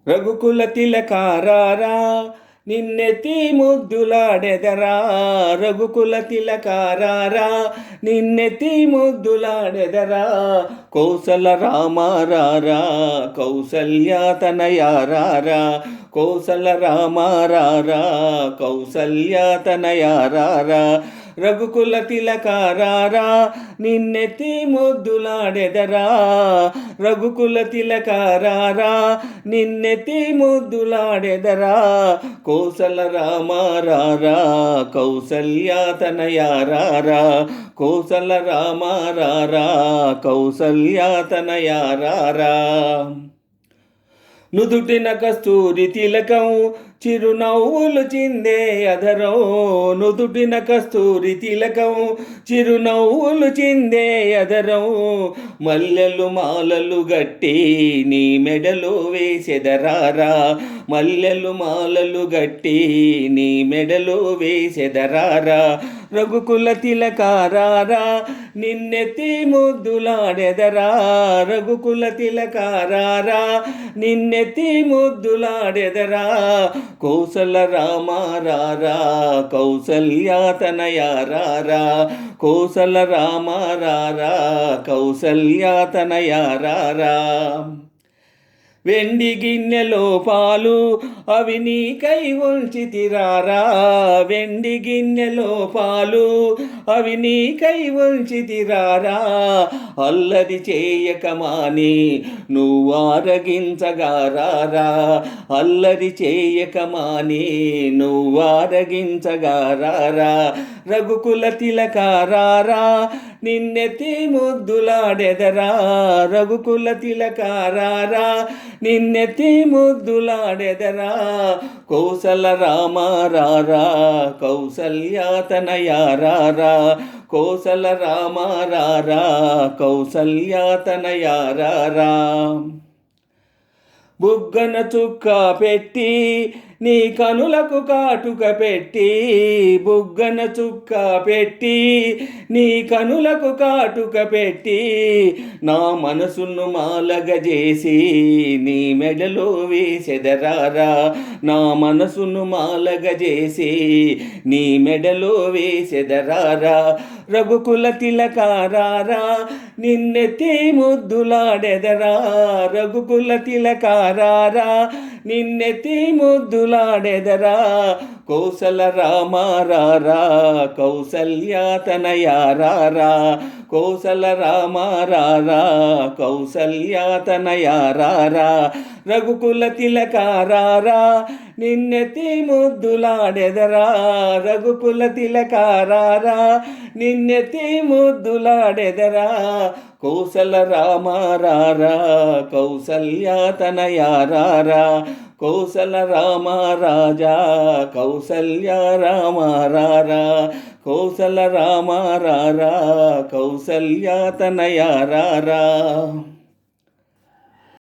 రఘుకుల తిలకారారా నిన్నెత్తి ముద్దులాడెదరా. రఘుకుల తిలకారారా నిన్నెత్తి ముద్దులాడెదరా. కౌసల రామారారా కౌసల్యాతనయారారా. కౌసల రామారారా కౌసల్యాతనయారారా. రఘుకుల తిలకారారా నిన్నెత్తి ముద్దులాడెదరా. రఘుకుల తిలకారారా నిన్నెత్తి ముద్దులాడెదరా. కౌసల రామారారా కౌసల్యాతనయారారా. కౌసల రామారారా కౌసల్యాతనయారారా. నుదుటిన కస్తూరి తిలకం చిరునవ్వులు చిందే అధరం. నుదుటిన కస్తూరి తిలకం చిరునవ్వులు చిందే అధరం. మల్లెలు మాలలు గట్టి నీ మెడలో వేసెదరారా. మల్లెలు మాలలు గట్టి నీ మెడలో వేసెదరారా. రఘుకుల తిలకారారా నిన్నెత్తి ముద్దులాడెదరా. రఘుకుల తిలకారారా నిన్నెత్తి ముద్దులాడెదరా. కౌసల రామారారా కౌసల్యాతనయారారా. కౌసల రామారారా కౌసల్యాతనయారారా. వెండి గిన్నెలో పాలు అవి నీకై ఉంచితిరారా. వెండి గిన్నెలో పాలు అవి నీకై ఉంచితిరారా. అల్లరి చేయకమాని నువ్వు ఆరగించగారారా. అల్లరి చేయకమాని నువ్వు ఆరగించగారారా. రఘుకుల తిలకారారా నిన్నెత్తి ముద్దులాడెదరా. రఘుకుల తిలకారారా నిన్నెత్తి ముద్దులాడెదరా. కౌసల రామారారా కౌసల్యాతనయారారా. కౌసల రామారారా కౌసల్యాతనయారారా. బుగ్గన చుక్క పెట్టి నీ కనులకు కాటుక పెట్టి. బుగ్గన చుక్క పెట్టి నీ కనులకు కాటుక పెట్టి. నా మనసును మాలగజేసి నీ మెడలో వేసెదరారా. నా మనసును మాలగజేసి నీ మెడలో వేసెదరారా. రఘుకుల తిలకారారా నిన్నెత్తి ముద్దులాడెదరా. రఘుకుల తిలకారారా నిన్నెత్తి ముద్దులాడెదరా. కౌసల రామారారా కౌసల్యాతనయారారా. కౌసల రామారారా కౌసల్యాతనయారారా. రఘుకుల తిలకారారా నిన్నెత్తి ముద్దులాడెదరా. రఘుకుల తిలకారారా నిన్నెత్తి ముద్దులాడెదరా. కౌసల రామారారా కౌసల్యాతనయారారా. కౌసల రామరాజా కౌసల్య రామారారా. కౌసల రామారారా కౌసల్యాతనయారారా.